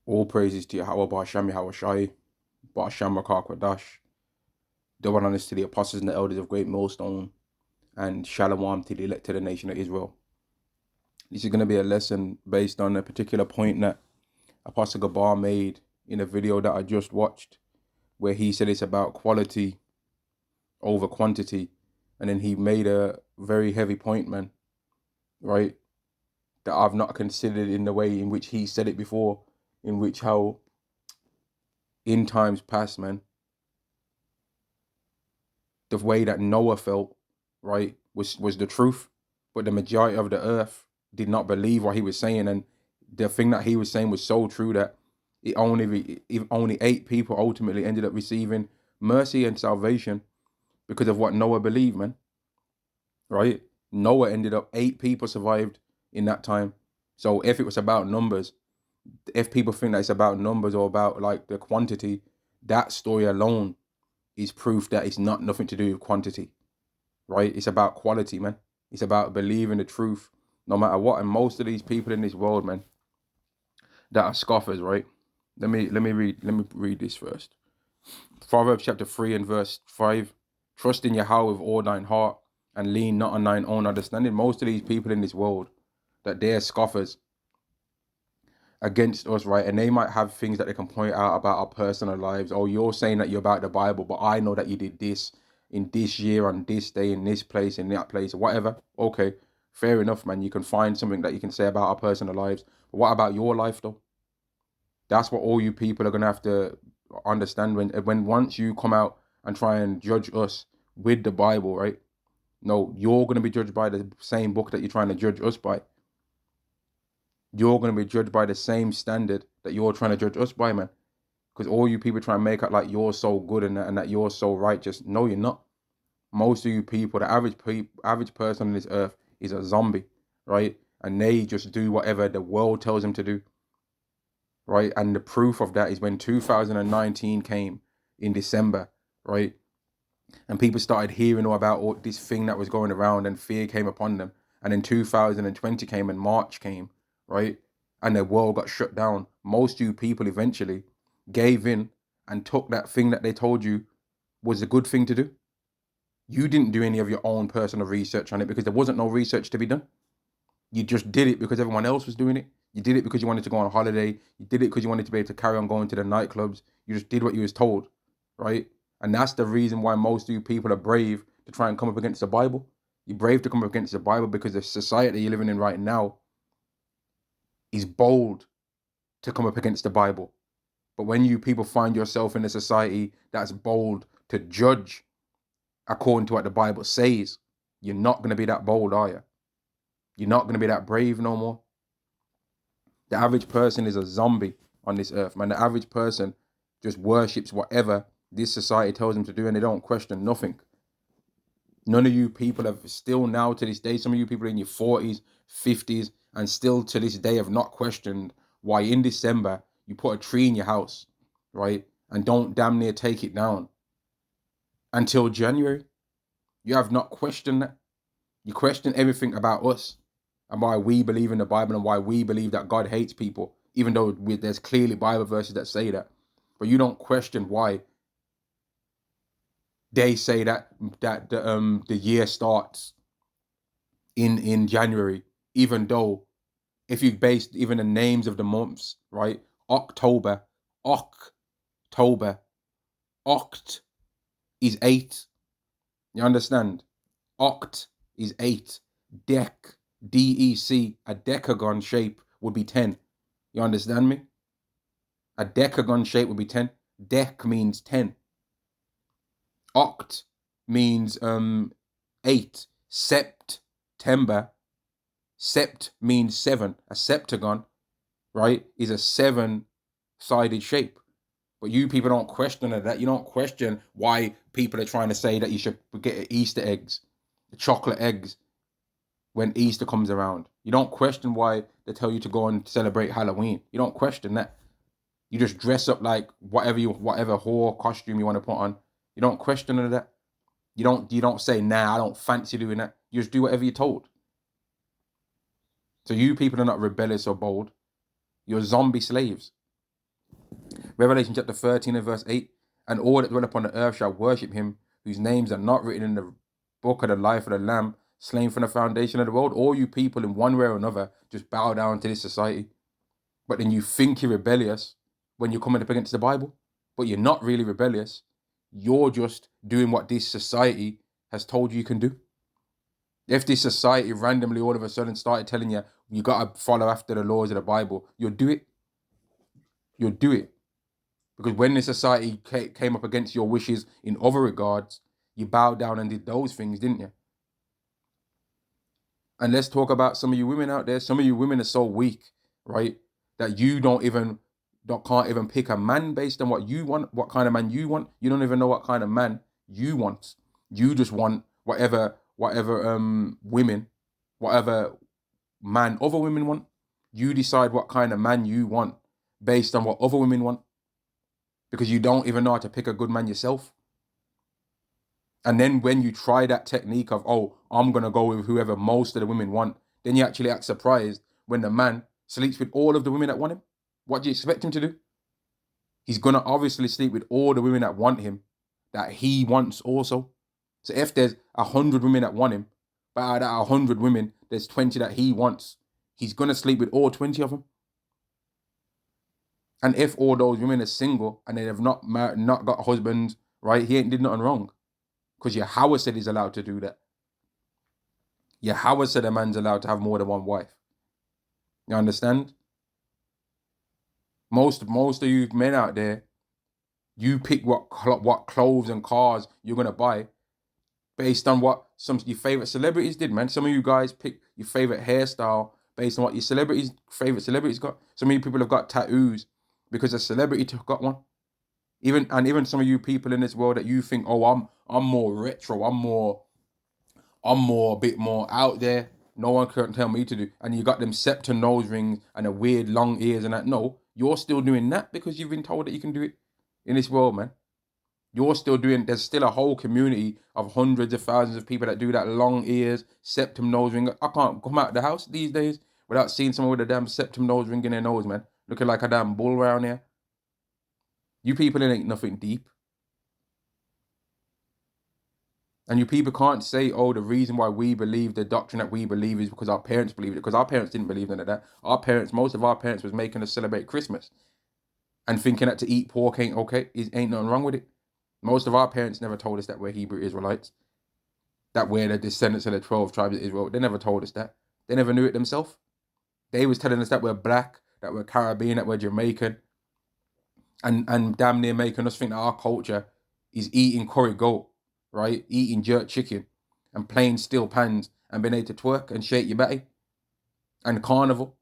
All praises to Yahweh Ba'Shem Yahweh Shai, Ba'Shem Rakah Kwadash. Double honors to the apostles and the elders of Great Millstone, and Shalom to the elect of the nation of Israel. This is going to be a lesson based on a particular point that Apostle Gabar made in a video that I just watched, where he said it's about quality over quantity. And then he made a very heavy point, man, right? That I've not considered in the way in which he said it before, in which how in times past, man, the way that Noah felt, right, was the truth. But the majority of the earth did not believe what he was saying. And the thing that he was saying was so true that only 8 people ultimately ended up receiving mercy and salvation because of what Noah believed, man. Right? Noah ended up 8 people survived in that time. So if it was about numbers, if people think that it's about numbers or about like the quantity, that story alone is proof that it's not nothing to do with quantity. Right? It's about quality, man. It's about believing the truth no matter what. And most of these people in this world, man, that are scoffers, right? Let me read this first. Proverbs chapter 3 and verse 5. Trust in Yahweh with all thine heart and lean not on thine own understanding. Most of these people in this world, that they're scoffers against us, right? And they might have things that they can point out about our personal lives. Oh, you're saying that you're about the Bible, but I know that you did this in this year, on this day, in this place, in that place, whatever. Okay, fair enough, man. You can find something that you can say about our personal lives. But what about your life, though? That's what all you people are gonna have to understand when once you come out and try and judge us with the Bible, right? No, you're gonna be judged by the same book that you're trying to judge us by. You're gonna be judged by the same standard that you're trying to judge us by, man. Because all you people try and make out like you're so good and that you're so righteous. No, you're not. Most of you people, the average person on this earth is a zombie, right? And they just do whatever the world tells them to do, right? And the proof of that is when 2019 came in December, right? And people started hearing all about all this thing that was going around, and fear came upon them. And then 2020 came and March came, right? And the world got shut down. Most of you people eventually gave in and took that thing that they told you was a good thing to do. You didn't do any of your own personal research on it because there wasn't no research to be done. You just did it because everyone else was doing it. You did it because you wanted to go on a holiday. You did it because you wanted to be able to carry on going to the nightclubs. You just did what you was told, right? And that's the reason why most of you people are brave to try and come up against the Bible. You're brave to come up against the Bible because the society you're living in right now is bold to come up against the Bible. But when you people find yourself in a society that's bold to judge according to what the Bible says, you're not going to be that bold, are you? You're not going to be that brave no more. The average person is a zombie on this earth, man. The average person just worships whatever this society tells them to do, and they don't question nothing. None of you people have still now to this day, some of you people in your 40s, 50s, and still to this day have not questioned why in December you put a tree in your house, right? And don't damn near take it down until January. You have not questioned that. You question everything about us and why we believe in the Bible and why we believe that God hates people, even though there's clearly Bible verses that say that. But you don't question why they say that the year starts in January, even though if you based even the names of the months, right? October, October, Oct is 8. You understand? Oct is 8. Dec, DEC, a decagon shape would be 10. You understand me? A decagon shape would be 10. Dec means 10. Oct means 8. September. Sept means 7. A septagon, right, is a 7-sided shape. But you people don't question that. You don't question why people are trying to say that you should get Easter eggs, the chocolate eggs, when Easter comes around. You don't question why they tell you to go and celebrate Halloween. You don't question that. You just dress up like whatever whore costume you want to put on. You don't question none of that. You don't say, nah, I don't fancy doing that. You just do whatever you're told. So you people are not rebellious or bold. You're zombie slaves. Revelation chapter 13 and verse 8. And all that dwell upon the earth shall worship him, whose names are not written in the book of the life of the Lamb, slain from the foundation of the world. All you people in one way or another just bow down to this society. But then you think you're rebellious when you're coming up against the Bible. But you're not really rebellious. You're just doing what this society has told you can do. If this society randomly all of a sudden started telling you, you got to follow after the laws of the Bible, you'll do it. You'll do it. Because when the society came up against your wishes in other regards, you bowed down and did those things, didn't you? And let's talk about some of you women out there. Some of you women are so weak, right, that you can't even pick a man based on what you want, what kind of man you want. You don't even know what kind of man you want. You just want whatever women, whatever man other women want. You decide what kind of man you want based on what other women want, because you don't even know how to pick a good man yourself. And then when you try that technique of, oh, I'm going to go with whoever most of the women want, then you actually act surprised when the man sleeps with all of the women that want him. What do you expect him to do? He's going to obviously sleep with all the women that want him, that he wants also. So if there's 100 women that want him, but out of that 100 women, there's 20 that he wants, he's going to sleep with all 20 of them. And if all those women are single and they have not got husbands, right, he ain't did nothing wrong. Because Yahweh said he's allowed to do that. Yahweh said a man's allowed to have more than one wife. You understand? Most of you men out there, you pick what clothes and cars you're going to buy based on what some of your favorite celebrities did, man. Some of you guys pick your favorite hairstyle based on what your favorite celebrities got. Some of you people have got tattoos because a celebrity got one. Even some of you people in this world that you think, oh, I'm more retro, I'm a bit more out there. No one can tell me to do. And you got them scepter nose rings and the weird long ears and that. No, you're still doing that because you've been told that you can do it in this world, man. You're still doing, there's still a whole community of hundreds of thousands of people that do that long ears, septum nose ring. I can't come out of the house these days without seeing someone with a damn septum nose ring in their nose, man. Looking like a damn bull around here. You people ain't nothing deep. And you people can't say, oh, the reason why we believe the doctrine that we believe is because our parents believed it. Because our parents didn't believe none of that. Most of our parents was making us celebrate Christmas and thinking that to eat pork ain't okay. Ain't nothing wrong with it. Most of our parents never told us that we're Hebrew Israelites, that we're the descendants of the 12 tribes of Israel. They never told us that. They never knew it themselves. They was telling us that we're black, that we're Caribbean, that we're Jamaican, and damn near making us think that our culture is eating curry goat, right? Eating jerk chicken and playing steel pans and being able to twerk and shake your body and carnival.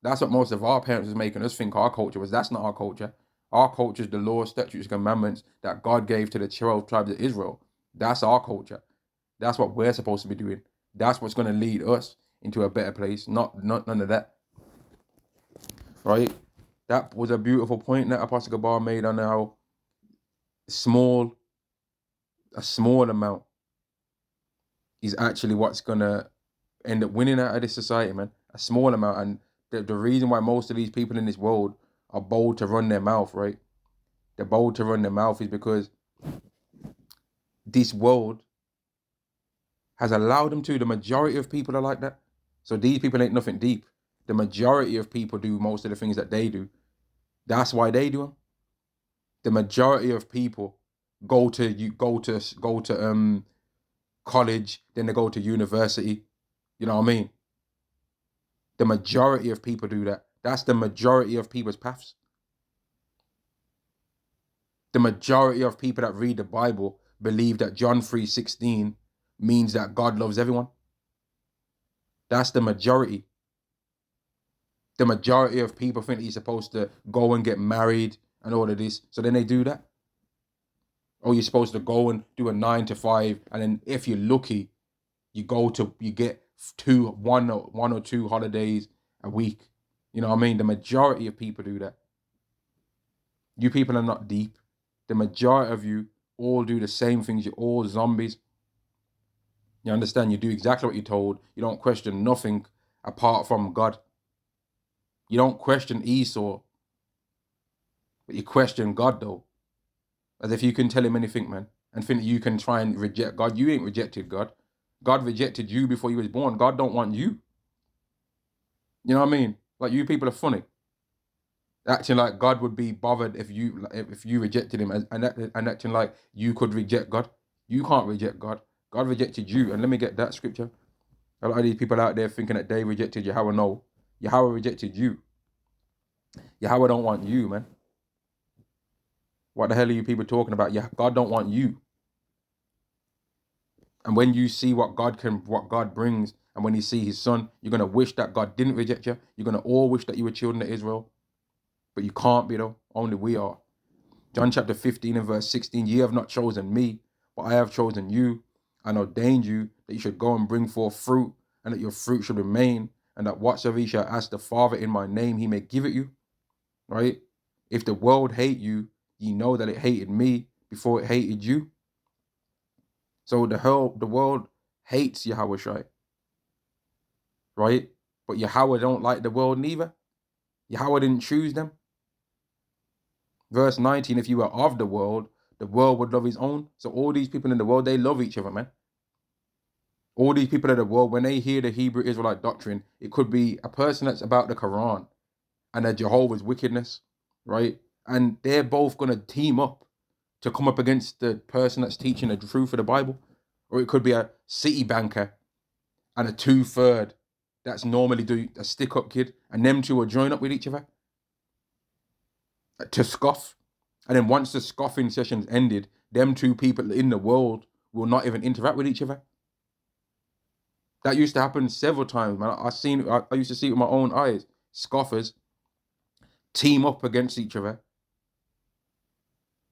That's what most of our parents was making us think our culture was. That's not our culture. Our culture is the law, statutes, commandments that God gave to the 12 tribes of Israel. That's our culture. That's what we're supposed to be doing. That's what's going to lead us into a better place. Not none of that. Right? That was a beautiful point that Apostle Gabar made on how a small amount is actually what's going to end up winning out of this society, man. A small amount. And the reason why most of these people in this world are bold to run their mouth, right? They're bold to run their mouth is because this world has allowed them to. The majority of people are like that. So these people ain't nothing deep. The majority of people do most of the things that they do. That's why they do them. The majority of people go to college, then they go to university. You know what I mean? The majority of people do that. That's the majority of people's paths. The majority of people that read the Bible believe that John 3:16 means that God loves everyone. That's the majority. The majority of people think that you're supposed to go and get married and all of this. So then they do that. Or you're supposed to go and do a 9 to 5. And then if you're lucky, you get one or two holidays a week. You know what I mean? The majority of people do that. You people are not deep. The majority of you all do the same things. You're all zombies. You understand? You do exactly what you're told. You don't question nothing apart from God. You don't question Esau. But you question God though, as if you can tell him anything, man, and think that you can try and reject God. You ain't rejected God. God rejected you before you was born. God don't want you. You know what I mean? Like, you people are funny, acting like God would be bothered if you rejected him, and acting like you could reject God. You can't reject God. God rejected you. And let me get that scripture. A lot of these people out there thinking that they rejected Yahweh. No, Yahweh rejected you. Yahweh don't want you, man. What the hell are you people talking about? Yeah, God don't want you. And when you see what God brings, and when you see his son, you're gonna wish that God didn't reject you. You're gonna all wish that you were children of Israel. But you can't be though. Only we are. John chapter 15 and verse 16, ye have not chosen me, but I have chosen you and ordained you that you should go and bring forth fruit, and that your fruit should remain, and that whatsoever ye shall ask the Father in my name, he may give it you. Right? If the world hate you, ye know that it hated me before it hated you. So the world hates Yahweh Shai, right? But Yahweh don't like the world neither. Yahweh didn't choose them. Verse 19, if you were of the world would love his own. So all these people in the world, they love each other, man. All these people in the world, when they hear the Hebrew Israelite doctrine, it could be a person that's about the Quran and a Jehovah's wickedness, right? And they're both going to team up to come up against the person that's teaching the truth of the Bible. Or it could be a city banker and a 2/3 that's normally do a stick-up kid, and them two will join up with each other to scoff. And then once the scoffing session's ended, them two people in the world will not even interact with each other. That used to happen several times, man. I used to see it with my own eyes. Scoffers team up against each other,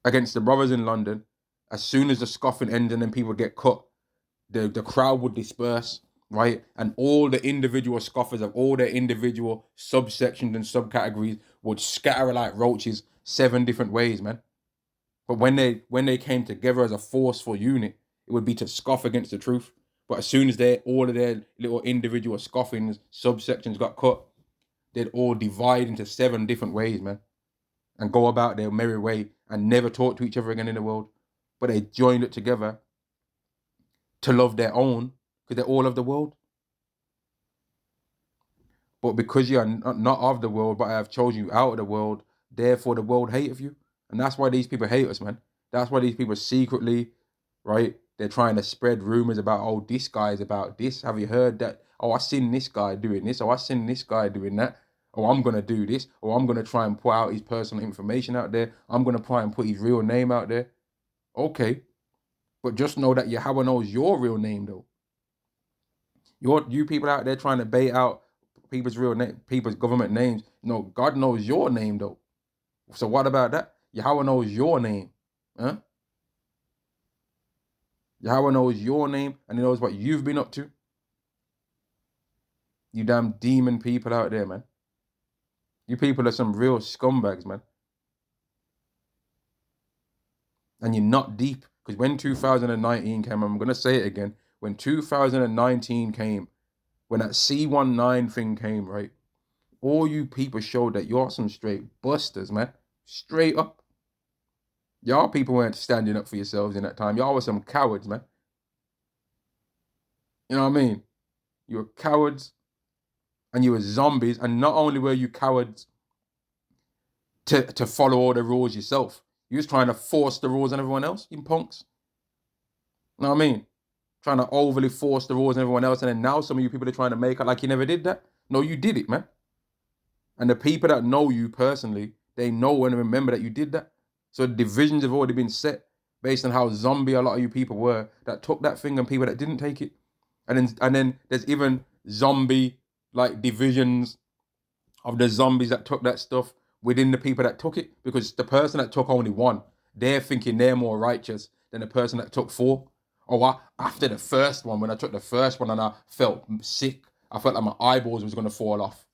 against the brothers in London. As soon as the scoffing ends and then people get cut, the crowd would disperse, right? And all the individual scoffers of all their individual subsections and subcategories would scatter like roaches 7 different ways, man. But when they came together as a forceful unit, it would be to scoff against the truth. But as soon as all of their little individual scoffings, subsections got cut, they'd all divide into 7 different ways, man, and go about their merry way and never talk to each other again in the world. But they joined it together to love their own, because they're all of the world. But because you are not of the world, but I have chosen you out of the world, therefore the world hateth you. And that's why these people hate us, man. That's why these people secretly, right, they're trying to spread rumors about, oh, this guy is about this. Have you heard that? Oh, I seen this guy doing this. Oh, I seen this guy doing that. Oh, I'm going to do this. Or I'm going to try and put out his personal information out there. I'm going to try and put his real name out there. Okay. But just know that Yahweh knows your real name, though. You people out there trying to bait out people's real name, people's government names. No, God knows your name, though. So what about that? Yahweh knows your name. Huh? Yahweh knows your name, and he knows what you've been up to. You damn demon people out there, man. You people are some real scumbags, man. And you're not deep. Because when 2019 came, I'm going to say it again. When 2019 came, when that C19 thing came, right? All you people showed that you're some straight busters, man. Straight up. Y'all people weren't standing up for yourselves in that time. Y'all were some cowards, man. You know what I mean? You were cowards and you were zombies. And not only were you cowards to follow all the rules yourself, you was trying to force the rules on everyone else, you punks. You know what I mean? Trying to overly force the rules on everyone else. And then now some of you people are trying to make it like you never did that. No, you did it, man. And the people that know you personally, they know and remember that you did that. So the divisions have already been set based on how zombie a lot of you people were that took that thing and people that didn't take it. And then there's even zombie like divisions of the zombies that took that stuff within the people that took it, because the person that took only one, they're thinking they're more righteous than the person that took 4. Or after the first one, when I took the first one and I felt sick, I felt like my eyeballs was going to fall off.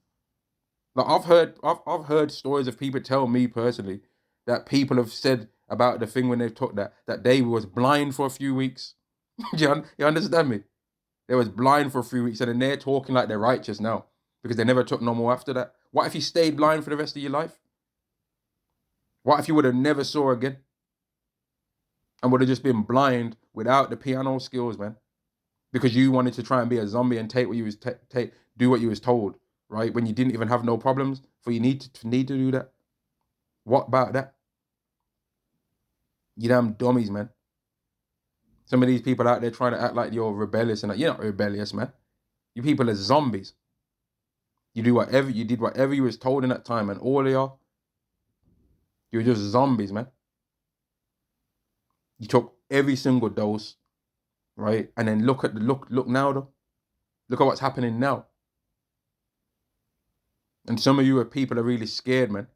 Like I've heard stories of people tell me personally that people have said about the thing when they took that they was blind for a few weeks. You understand me? They was blind for a few weeks, and then they're talking like they're righteous now because they never took no more after that. What if you stayed blind for the rest of your life? What if you would have never saw again and would have just been blind without the piano skills, man? Because you wanted to try and be a zombie and take what you was do what you was told, right? When you didn't even have no problems, for you need to do that. What about that? You damn dummies, man. Some of these people out there trying to act like you're rebellious, and you're not rebellious, man. You people are zombies. You did whatever you was told in that time, and all of y'all, you're just zombies, man. You took every single dose, right? And then look now though. Look at what's happening now. And some of you are people are really scared, man,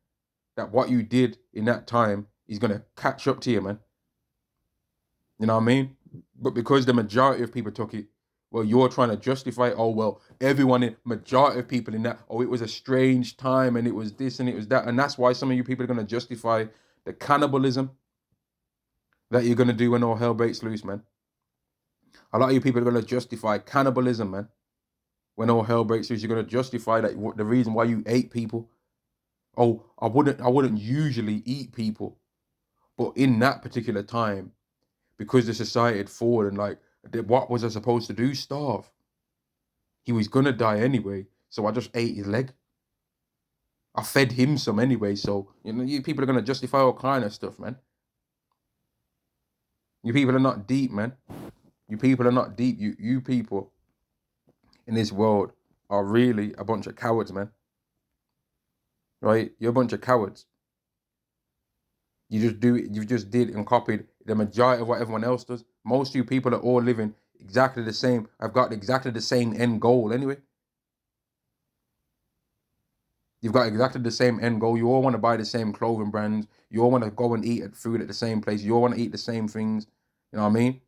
that what you did in that time is gonna catch up to you, man. You know what I mean? But because the majority of people took it, well, you're trying to justify, oh, well, majority of people in that, oh, it was a strange time and it was this and it was that. And that's why some of you people are going to justify the cannibalism that you're going to do when all hell breaks loose, man. A lot of you people are going to justify cannibalism, man. When all hell breaks loose, you're going to justify that the reason why you ate people. Oh, I wouldn't usually eat people, but in that particular time, because the society had fallen, like, what was I supposed to do? Starve. He was gonna die anyway, so I just ate his leg. I fed him some anyway, so you people are gonna justify all kind of stuff, man. You people are not deep, man. You people are not deep. You people in this world are really a bunch of cowards, man. Right? You're a bunch of cowards. You just did and copied the majority of what everyone else does. Most of you people are all living exactly the same. I've got exactly the same end goal anyway. You've got exactly the same end goal. You all want to buy the same clothing brands. You all want to go and eat food at the same place. You all want to eat the same things. You know what I mean?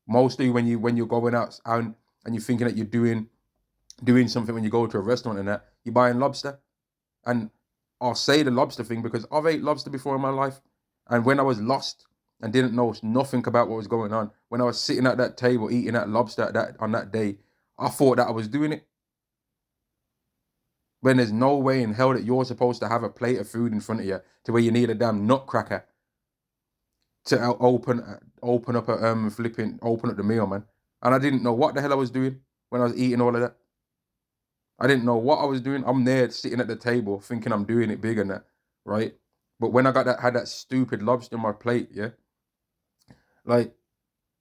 Mostly when you're going out and you're thinking that you're doing something when you go to a restaurant and that, you're buying lobster. And I'll say the lobster thing because I've ate lobster before in my life. And when I was lost and didn't know nothing about what was going on, when I was sitting at that table eating that lobster on that day, I thought that I was doing it. When there's no way in hell that you're supposed to have a plate of food in front of you to where you need a damn nutcracker to open up open up the meal, man. And I didn't know what the hell I was doing when I was eating all of that. I didn't know what I was doing. I'm there sitting at the table thinking I'm doing it big and that, right? But when I had that stupid lobster on my plate, yeah, like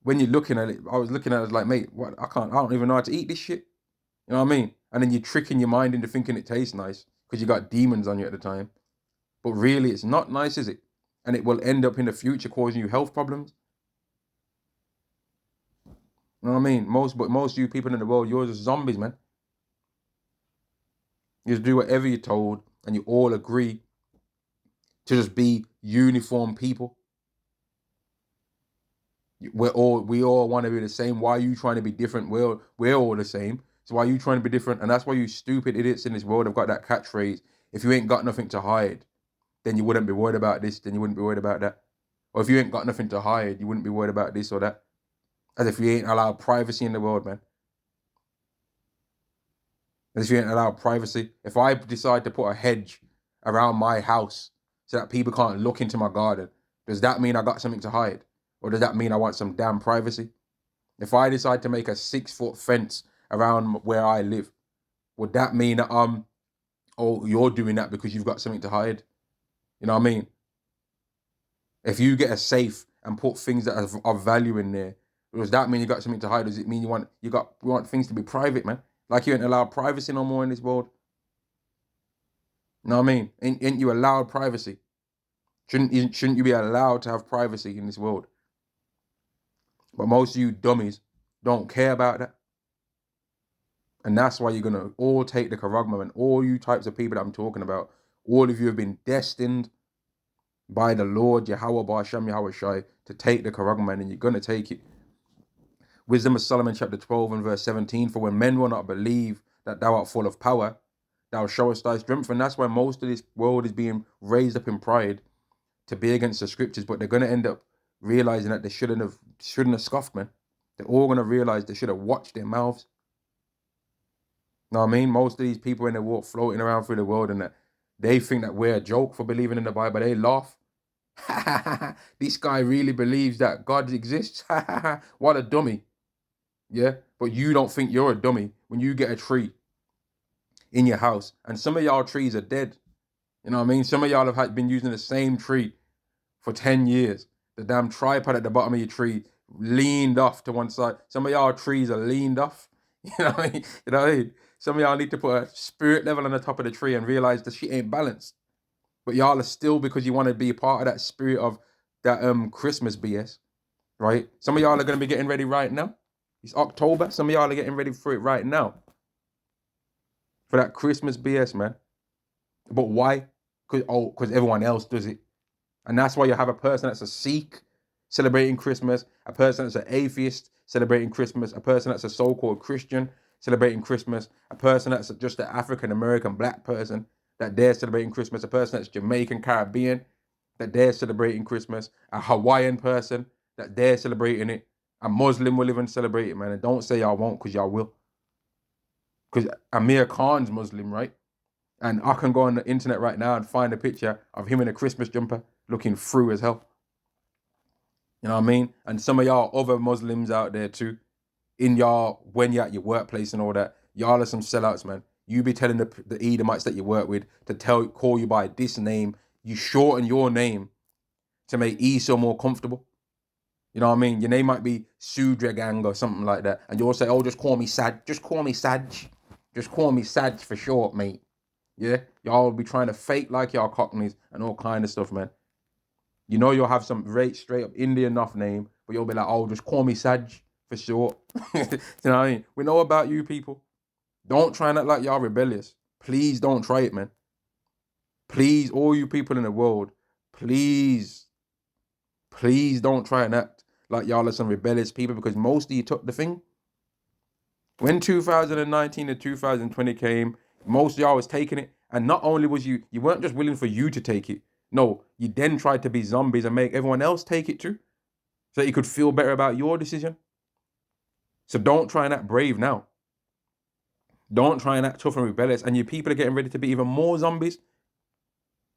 when you're looking at it, I was looking at it like, mate, what? I don't even know how to eat this shit. You know what I mean? And then you're tricking your mind into thinking it tastes nice because you got demons on you at the time. But really, it's not nice, is it? And it will end up in the future causing you health problems. You know what I mean? Most of you people in the world, you're just zombies, man. You just do whatever you're told, and you all agree to just be uniform people. We all want to be the same. Why are you trying to be different? We're all the same. So why are you trying to be different? And that's why you stupid idiots in this world have got that catchphrase. If you ain't got nothing to hide, then you wouldn't be worried about this, then you wouldn't be worried about that. Or if you ain't got nothing to hide, you wouldn't be worried about this or that. As if you ain't allowed privacy in the world, man. As if you ain't allowed privacy. If I decide to put a hedge around my house so that people can't look into my garden, does that mean I got something to hide? Or does that mean I want some damn privacy? If I decide to make a 6-foot fence around where I live, would that mean that you're doing that because you've got something to hide? You know what I mean? If you get a safe and put things that are of value in there, does that mean you got something to hide? Does it mean you want things to be private, man? Like you ain't allowed privacy no more in this world. You know what I mean? Ain't you allowed privacy? Shouldn't you be allowed to have privacy in this world? But most of you dummies don't care about that. And that's why you're going to all take the charagma, and all you types of people that I'm talking about, all of you have been destined by the Lord, Yahweh, Ba'ashem, Yahweh Shai, to take the charagma, and you're going to take it. Wisdom of Solomon chapter 12 and verse 17, for when men will not believe that thou art full of power, thou showest thy strength. And that's why most of this world is being raised up in pride to be against the scriptures, but they're going to end up realizing that they shouldn't have scoffed, man. They're all going to realize they should have watched their mouths. Know what I mean? Most of these people in the world floating around through the world and that they think that we're a joke for believing in the Bible. They laugh. This guy really believes that God exists. What a dummy. Yeah. But you don't think you're a dummy when you get a tree in your house and some of y'all trees are dead. You know what I mean? Some of y'all have been using the same tree for 10 years. The damn tripod at the bottom of your tree leaned off to one side. Some of y'all trees are leaned off. You know what I mean? You know what I mean? Some of y'all need to put a spirit level on the top of the tree and realize the shit ain't balanced. But y'all are still, because you want to be a part of that spirit of that Christmas BS, right? Some of y'all are gonna be getting ready right now. It's October. Some of y'all are getting ready for it right now. For that Christmas BS, man. But why? Because everyone else does it. And that's why you have a person that's a Sikh celebrating Christmas, a person that's an atheist celebrating Christmas, a person that's a so-called Christian celebrating Christmas, a person that's just an African American black person that they're celebrating Christmas, a person that's Jamaican Caribbean that they're celebrating Christmas, a Hawaiian person that they're celebrating it, a Muslim will even celebrate it, man. And don't say y'all won't, because y'all will. Because Amir Khan's Muslim, right? And I can go on the internet right now and find a picture of him in a Christmas jumper looking through as hell. You know what I mean? And some of y'all other Muslims out there too, in y'all, when you're at your workplace and all that, y'all are some sellouts, man. You be telling the Edomites that you work with to call you by this name. You shorten your name to make Esau more comfortable. You know what I mean? Your name might be Sudragang or something like that. And you'll say, oh, just call me Sad. Just call me Saj. Just call me Saj for short, mate. Yeah? Y'all will be trying to fake like y'all cockneys and all kind of stuff, man. You know you'll have some straight up Indian enough name, but you'll be like, oh, just call me Saj for short. You know what I mean? We know about you people. Don't try and act like y'all rebellious. Please don't try it, man. Please, all you people in the world, please, please don't try and act like y'all are some rebellious people, because most of you took the thing. When 2019 and 2020 came, most of y'all was taking it. And not only was you weren't just willing for you to take it. No, you then tried to be zombies and make everyone else take it too, so that you could feel better about your decision. So don't try and act brave now. Don't try and act tough and rebellious. And you people are getting ready to be even more zombies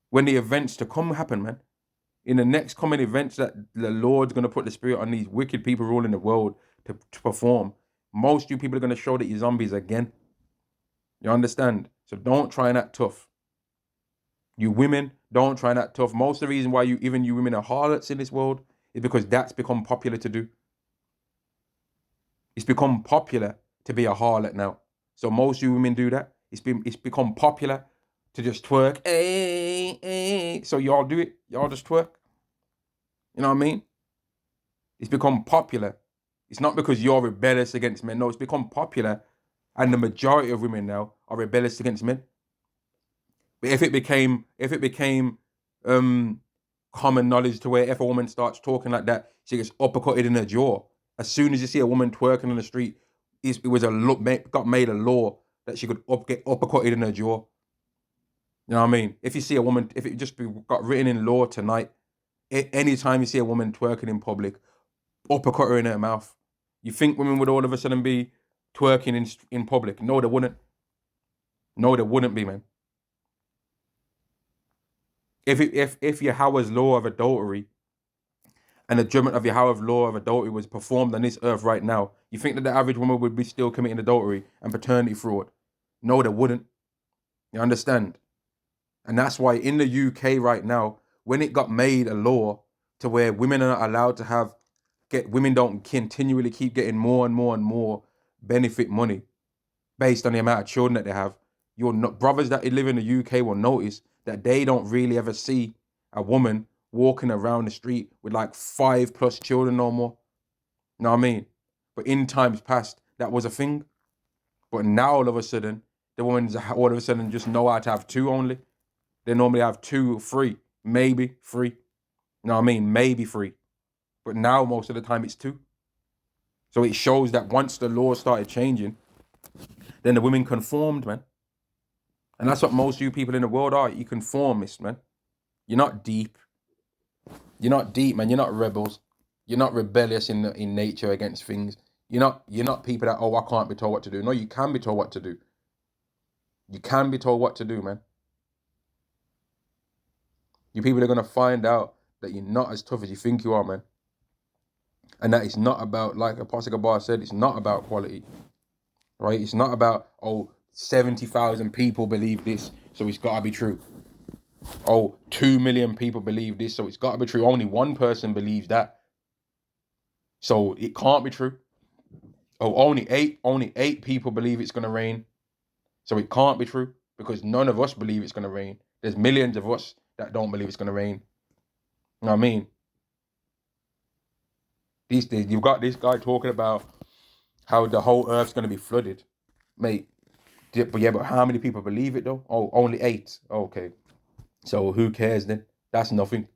when the events to come happen, man. In the next coming events that the Lord's going to put the spirit on these wicked people ruling the world to perform, most of you people are going to show that you're zombies again. You understand? So don't try and act tough. You women, don't try and act tough. Most of the reason why you women are harlots in this world is because that's become popular to do. It's become popular to be a harlot now. So most of you women do that. It's become popular to just twerk. Hey, hey. So y'all do it. Y'all just twerk. You know what I mean? It's become popular. It's not because you're rebellious against men. No, it's become popular. And the majority of women now are rebellious against men. But if it became common knowledge to where if a woman starts talking like that, she gets uppercutted in her jaw. As soon as you see a woman twerking on the street, it was got made a law that she could get uppercutted in her jaw. You know what I mean? If you see a woman, if it just got written in law tonight, anytime you see a woman twerking in public, uppercut her in her mouth. You think women would all of a sudden be twerking in public? No, they wouldn't. No, they wouldn't be, man. If Yahweh's law of adultery and the judgment of Yahweh's law of adultery was performed on this earth right now, you think that the average woman would be still committing adultery and paternity fraud? No, they wouldn't. You understand? And that's why in the UK right now, when it got made a law to where women are not allowed to women don't continually keep getting more and more and more benefit money based on the amount of children that they have, your brothers that live in the UK will notice that they don't really ever see a woman walking around the street with like 5+ children no more. You know what I mean? But in times past, that was a thing. But now all of a sudden, the women all of a sudden just know how to have two only. They normally have 2 or 3, maybe 3. You know what I mean? Maybe 3. But now most of the time it's 2. So it shows that once the law started changing, then the women conformed, man. And that's what most of you people in the world are. You conformists, man. You're not deep. You're not deep, man. You're not rebels. You're not rebellious in nature against things. You're not people that, oh, I can't be told what to do. No, you can be told what to do. You can be told what to do, man. You people are gonna find out that you're not as tough as you think you are, man. And that it's not about, like Apostle Gabar said, it's not about quality, right? It's not about, 70,000 people believe this, so it's got to be true. 2 million people believe this, so it's got to be true. Only one person believes that, so it can't be true. Only eight people believe it's going to rain, so it can't be true, because none of us believe it's going to rain. There's millions of us that don't believe it's going to rain. You know what I mean? These days, you've got this guy talking about how the whole earth's going to be flooded. Mate, but how many people believe it though? Only 8. Okay. So who cares then? That's nothing.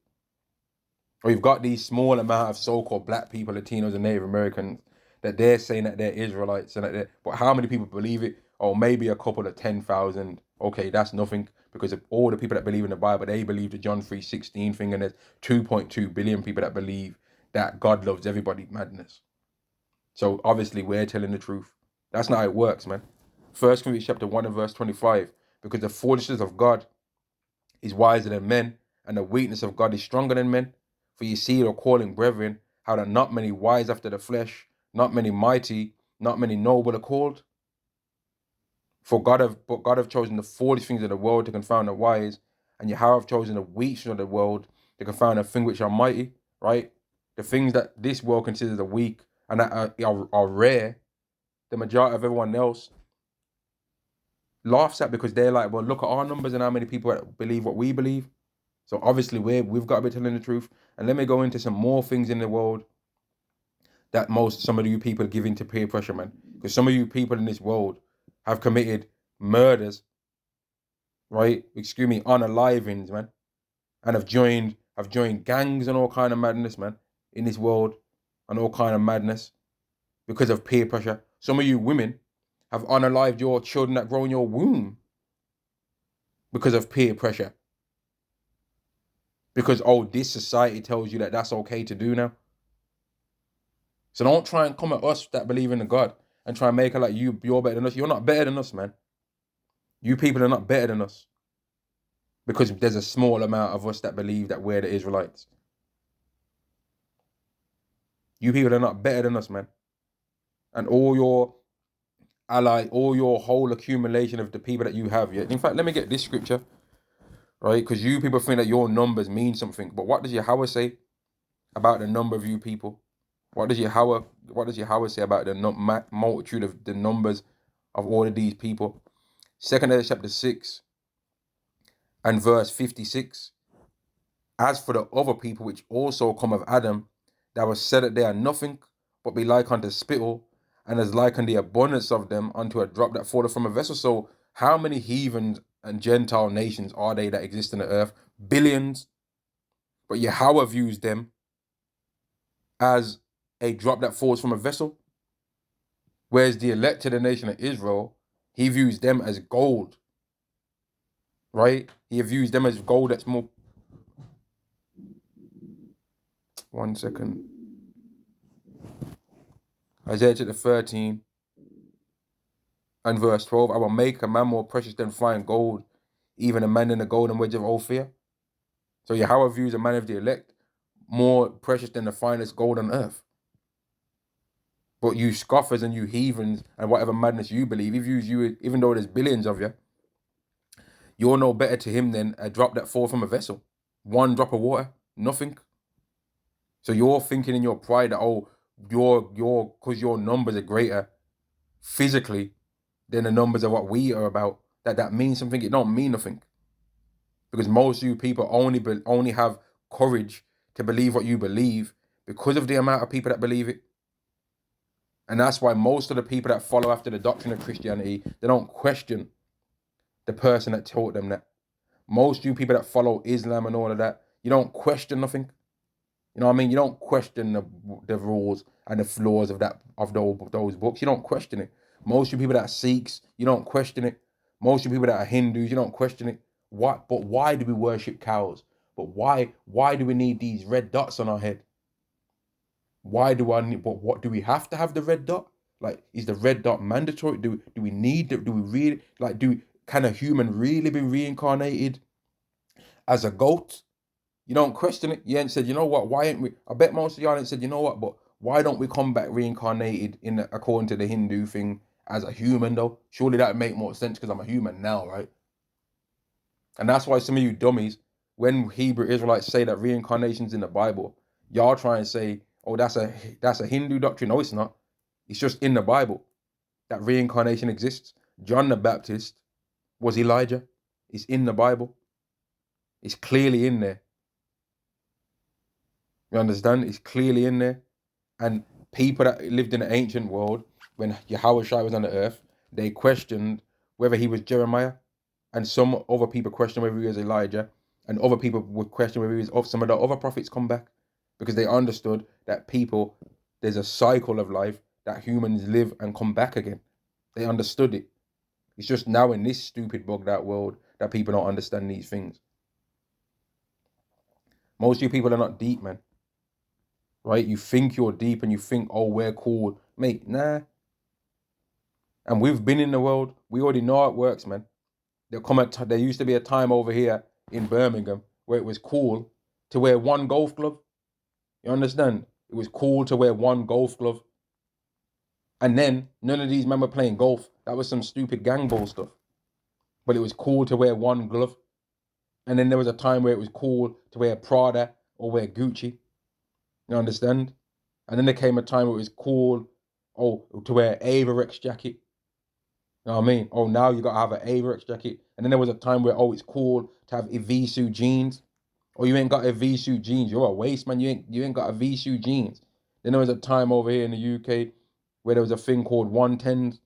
Or you've got these small amount of so-called black people, Latinos and Native Americans, that they're saying that they're Israelites and that but how many people believe it? Maybe a couple of 10,000. Okay, that's nothing, because of all the people that believe in the Bible, they believe the John 3:16 thing, and there's 2.2 billion people that believe that God loves everybody. Madness. So obviously we're telling the truth. That's not how it works, man. 1 Corinthians chapter 1 and verse 25, because the foolishness of God is wiser than men, and the weakness of God is stronger than men. For you see your calling, brethren, how that not many wise after the flesh, not many mighty, not many noble are called. But God have chosen the foolish things of the world to confound the wise, and Yahweh have chosen the weak things of the world to confound the things which are mighty, right? The things that this world considers the weak and that are rare, the majority of everyone else laughs at, because they're like, well, look at our numbers and how many people believe what we believe. So obviously we've got to be telling the truth. And let me go into some more things in the world that some of you people give into peer pressure, man. Because some of you people in this world have committed murders, right? Excuse me, unalivings, man, and have joined gangs and all kind of madness, man, in this world, and all kind of madness because of peer pressure. Some of you women have unalived your children that grow in your womb because of peer pressure. Because, this society tells you that that's okay to do now. So don't try and come at us that believe in the God and try and make it like you're better than us. You're not better than us, man. You people are not better than us. Because there's a small amount of us that believe that we're the Israelites. You people are not better than us, man. And all your whole accumulation of the people that you have, yeah. In fact, let me get this scripture, right? Because you people think that your numbers mean something. But what does Yahweh say about the number of you people? What does Yahweh say about the multitude of the numbers of all of these people? 2 Ezra chapter 6 and verse 56. As for the other people which also come of Adam, that was said that they are nothing, but be like unto spittle, and as like unto the abundance of them unto a drop that falleth from a vessel. So how many heathens and Gentile nations are they that exist on the earth? Billions. But Yahweh views them as a drop that falls from a vessel. Whereas the elect to the nation of Israel, he views them as gold, right? He views them as gold that's more... One second. Isaiah chapter 13 and verse 12. I will make a man more precious than fine gold, even a man in the golden wedge of Ophir. So Yahweh views a man of the elect more precious than the finest gold on earth. But you scoffers and you heathens and whatever madness you believe, he views you, even though there's billions of you, you're no better to him than a drop that falls from a vessel. One drop of water, nothing. So you're thinking in your pride that, because your numbers are greater physically than the numbers of what we are about, that means something. It don't mean nothing. Because most of you people only have courage to believe what you believe because of the amount of people that believe it. And that's why most of the people that follow after the doctrine of Christianity, they don't question the person that taught them that. Most of you people that follow Islam and all of that, you don't question nothing. You know what I mean? You don't question the rules and the flaws of those books. You don't question it. Most of you people that are Sikhs, you don't question it. Most of you people that are Hindus, you don't question it. What? But why do we worship cows? But why do we need these red dots on our head? But what do we have to have the red dot? Like, is the red dot mandatory? Do we need it? Do we really, can a human really be reincarnated as a goat? You don't question it. You ain't said, you know what? Why ain't we? I bet most of y'all ain't said, you know what? But why don't we come back reincarnated according to the Hindu thing as a human though? Surely that would make more sense because I'm a human now, right? And that's why some of you dummies, when Hebrew Israelites say that reincarnation's in the Bible, y'all try and say, oh, that's a Hindu doctrine. No, it's not. It's just in the Bible that reincarnation exists. John the Baptist was Elijah. It's in the Bible. It's clearly in there. You understand? It's clearly in there. And people that lived in the ancient world, when Yahweh Shai was on the earth, they questioned whether he was Jeremiah. And some other people questioned whether he was Elijah. And other people would question whether he was some of the other prophets come back. Because they understood that there's a cycle of life that humans live and come back again. They understood it. It's just now in this stupid bugged out world that people don't understand these things. Most of you people are not deep, man. Right? You think you're deep and you think, oh, we're cool. Mate, nah. And we've been in the world. We already know how it works, man. There used to be a time over here in Birmingham where it was cool to wear one golf glove. You understand? It was cool to wear one golf glove. And then none of these men were playing golf. That was some stupid gang ball stuff. But it was cool to wear one glove. And then there was a time where it was cool to wear Prada or wear Gucci. You understand? And then there came a time where it was cool, to wear Avirex jacket. You know what I mean? Oh, now you gotta have an Avirex jacket. And then there was a time where, it's cool to have Evisu jeans. Or you ain't got Evisu jeans. You're a waste, man. You ain't got Evisu jeans. Then there was a time over here in the UK where there was a thing called 110s,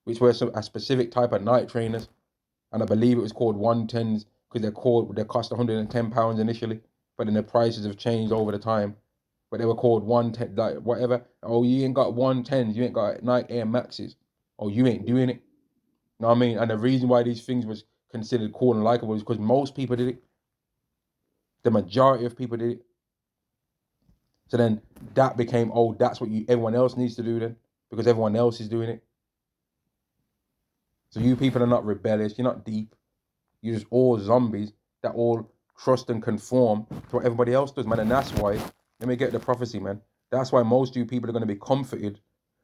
which were a specific type of night trainers. And I believe it was called 110s because they cost £110 initially, but then the prices have changed over the time. But they were called 110, like whatever. Oh, you ain't got 110s, you ain't got Nike Air Maxes. Oh, you ain't doing it. You know what I mean? And the reason why these things was considered cool and likable is because most people did it. The majority of people did it. So then that became, that's what everyone else needs to do then, because everyone else is doing it. So you people are not rebellious, you're not deep. You're just all zombies that all trust and conform to what everybody else does, man. And that's why, let me get the prophecy, man. That's why most of you people are going to be comforted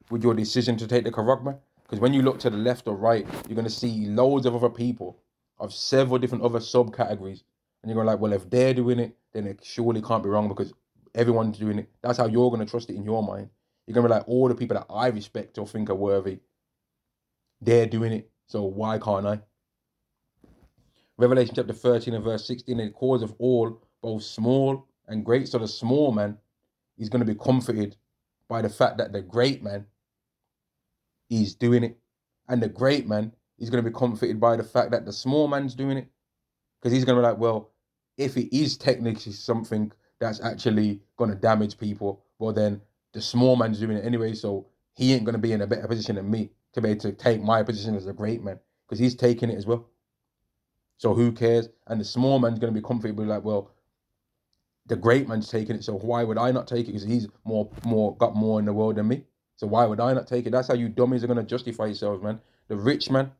with your decision to take the Karagma. Because when you look to the left or right, you're going to see loads of other people of several different other subcategories. And you're going like, well, if they're doing it, then it surely can't be wrong because everyone's doing it. That's how you're going to trust it in your mind. You're going to be like, all the people that I respect or think are worthy, they're doing it. So why can't I? Revelation chapter 13 and verse 16, the cause of all, both small and great. So the small man is going to be comforted by the fact that the great man is doing it. And the great man is going to be comforted by the fact that the small man's doing it. Because he's going to be like, well, if it is technically something that's actually going to damage people, well, then the small man's doing it anyway. So he ain't going to be in a better position than me to be able to take my position as a great man because he's taking it as well. So who cares? And the small man's going to be comfortable like, well, the great man's taking it, so why would I not take it? Because he's got more in the world than me. So why would I not take it? That's how you dummies are going to justify yourselves, man. The rich man,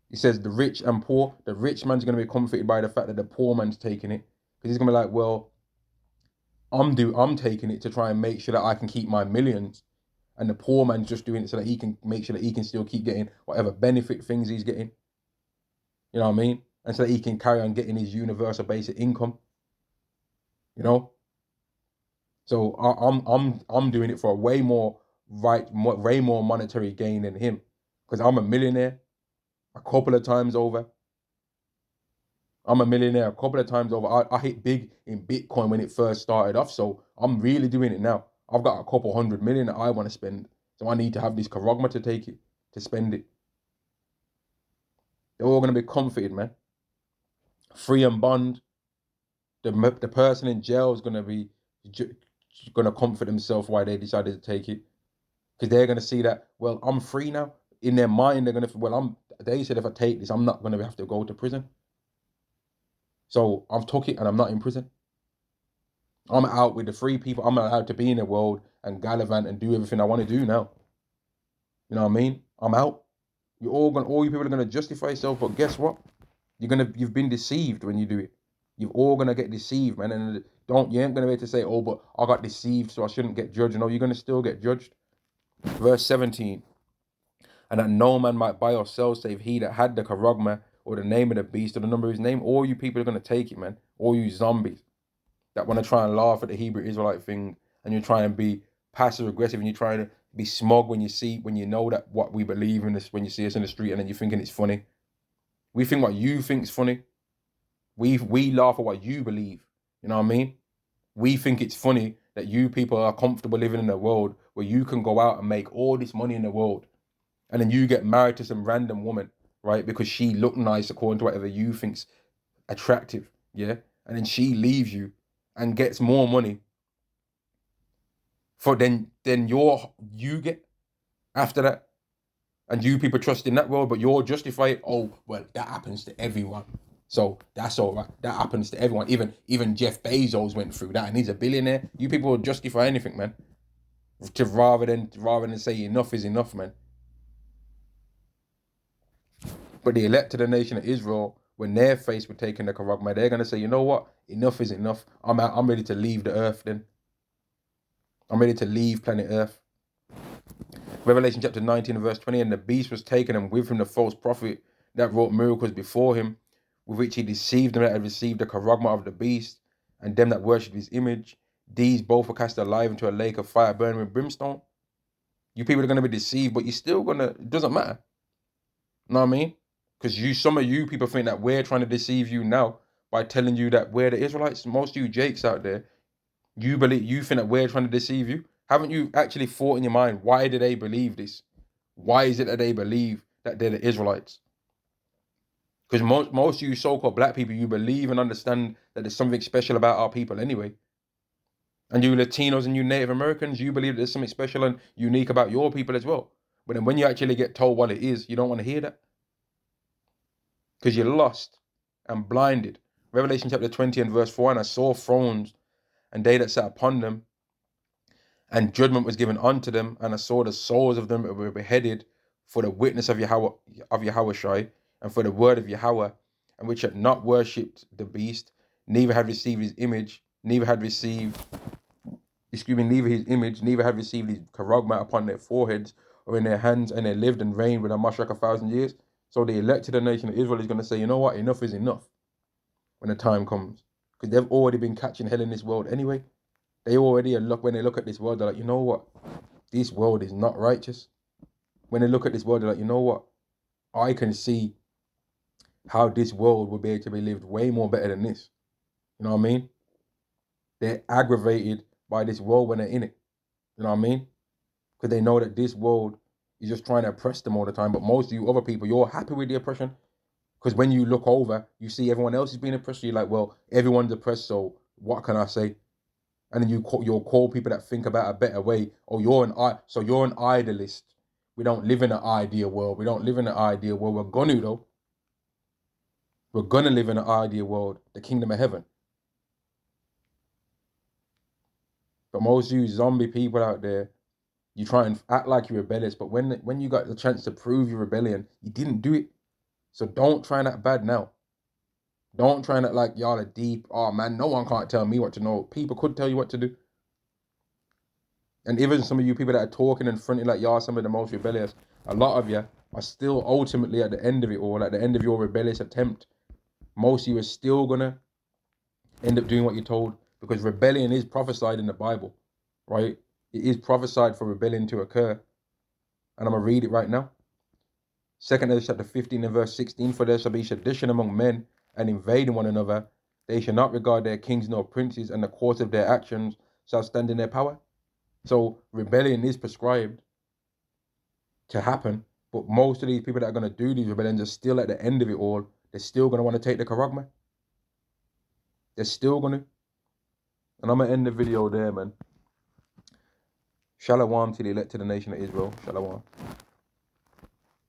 he says the rich and poor. The rich man's going to be comforted by the fact that the poor man's taking it. Because he's going to be like, well, I'm taking it to try and make sure that I can keep my millions. And the poor man's just doing it so that he can make sure that he can still keep getting whatever benefit things he's getting. You know what I mean? And so that he can carry on getting his universal basic income. You know? So I'm doing it for a way more monetary gain than him. Because I'm a millionaire a couple of times over. I'm a millionaire a couple of times over. I hit big in Bitcoin when it first started off. So I'm really doing it now. I've got a couple 100 million that I want to spend. So I need to have this Karagma to take it, to spend it. They're all going to be comforted, man. Free and bond. The person in jail is going to be going to comfort themselves why they decided to take it. Because they're going to see that, well, I'm free now. In their mind, they're going to, they said if I take this, I'm not going to have to go to prison. So I've took it and I'm not in prison. I'm out with the free people. I'm allowed to be in the world and gallivant and do everything I want to do now. You know what I mean? I'm out. All you people are going to justify yourself, but guess what? You've been deceived when you do it. You're all gonna get deceived, man. And you ain't gonna be able to say, oh, but I got deceived, so I shouldn't get judged. No, you're gonna still get judged. Verse 17. And that no man might buy or sell save he that had the charagma, or the name of the beast, or the number of his name. All you people are gonna take it, man. All you zombies that want to try and laugh at the Hebrew Israelite thing, and you're trying to be passive aggressive, and you're trying to be smug when you know that what we believe in this, when you see us in the street, and then you're thinking it's funny. We think what you think is funny. We laugh at what you believe. You know what I mean? We think it's funny that you people are comfortable living in a world where you can go out and make all this money in the world, and then you get married to some random woman, right? Because she looked nice according to whatever you think's attractive, yeah? And then she leaves you and gets more money for than you get after that. And you people trust in that world, but you're justified. Oh, well, that happens to everyone. So that's all right. That happens to everyone. Even Jeff Bezos went through that, and he's a billionaire. You people will justify anything, man. Rather than say enough is enough, man. But the elect of the nation of Israel, when they're faced with taking the charagma, they're gonna say, you know what? Enough is enough. I'm out. I'm ready to leave the earth. Then I'm ready to leave planet Earth. Revelation chapter 19 verse 20, and the beast was taken, and with him the false prophet that wrought miracles before him, with which he deceived them that had received the charagma of the beast, and them that worshipped his image. These both were cast alive into a lake of fire burning with brimstone. You people are going to be deceived, but you're still going to, it doesn't matter. You know what I mean? Because some of you people think that we're trying to deceive you now by telling you that we're the Israelites. Most of you Jakes out there, you think that we're trying to deceive you. Haven't you actually thought in your mind, why do they believe this? Why is it that they believe that they're the Israelites? Because most of you so-called black people, you believe and understand that there's something special about our people anyway. And you Latinos and you Native Americans, you believe that there's something special and unique about your people as well. But then when you actually get told what it is, you don't want to hear that. Because you're lost and blinded. Revelation chapter 20 and verse 4, and I saw thrones, and they that sat upon them, and judgment was given unto them, and I saw the souls of them that were beheaded for the witness of Yahushai, and for the word of Yahweh, and which had not worshipped the beast, neither had received his image, neither had received his charagma upon their foreheads or in their hands, and they lived and reigned with a Mashiach 1,000 years. So the elected nation of Israel is going to say, you know what, enough is enough when the time comes. Because they've already been catching hell in this world anyway. They already when they look at this world, they're like, you know what? This world is not righteous. When they look at this world, they're like, you know what? I can see how this world would be able to be lived way more better than this. You know what I mean? They're aggravated by this world when they're in it. You know what I mean? Because they know that this world is just trying to oppress them all the time. But most of you other people, you're happy with the oppression. Because when you look over, you see everyone else is being oppressed. You're like, well, everyone's oppressed, so what can I say? And then you'll call people that think about a better way. Oh, you're an idolist. We don't live in an ideal world. We don't live in an ideal world. We're gonna though. We're gonna live in an ideal world, the kingdom of heaven. But most of you zombie people out there, you try and act like you're rebellious, but when you got the chance to prove your rebellion, you didn't do it. So don't try and act bad now. Don't try and act like y'all are deep. Oh man, no one can't tell me what to know. People could tell you what to do. And even some of you people that are talking and fronting like y'all some of the most rebellious, a lot of you are still ultimately at the end of it all, at the end of your rebellious attempt, most of you are still gonna end up doing what you're told, because rebellion is prophesied in the Bible, right? It is prophesied for rebellion to occur. And I'm gonna read it right now. 2 Ezra chapter 15 and verse 16, for there shall be sedition among men, and invading one another. They shall not regard their kings nor princes, and the course of their actions shall stand in their power. So rebellion is prescribed to happen, but most of these people that are going to do these rebellions are still at the end of it all. They're still going to want to take the charagma. They're still going to. And I'm going to end the video there, man. Shalom to the elected nation of Israel. Shalom.